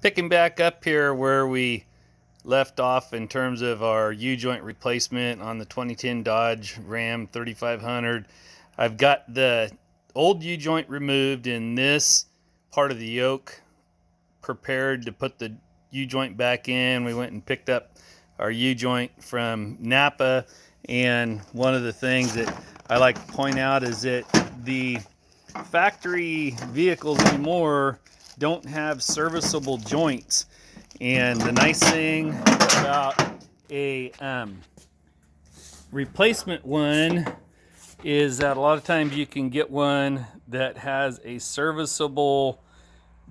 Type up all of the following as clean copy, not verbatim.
picking back up here where we left off in terms of our U-joint replacement on the 2010 Dodge Ram 3500. I've got the old U-joint removed in this part of the yoke, prepared to put the U-joint back in. We went and picked up our U-joint from Napa, and one of the things that I like to point out is that the factory vehicles anymore don't have serviceable joints. And the nice thing about a replacement one is that a lot of times you can get one that has a serviceable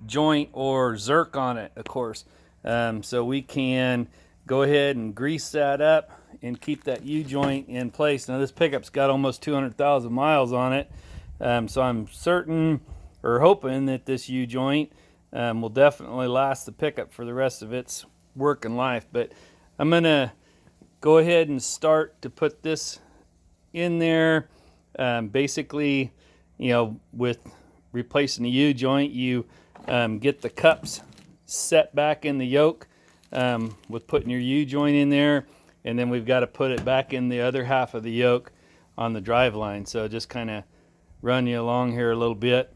joint or Zerk on it, of course. So we can go ahead and grease that up and keep that U-joint in place. Now this pickup's got almost 200,000 miles on it. So I'm certain or hoping that this U-joint will definitely last the pickup for the rest of its working life. But I'm gonna go ahead and start to put this in there. Basically, you know, with replacing the U-joint, you get the cups set back in the yoke with putting your U-joint in there, and then we've got to put it back in the other half of the yoke on the drive line. So just kind of run you along here a little bit.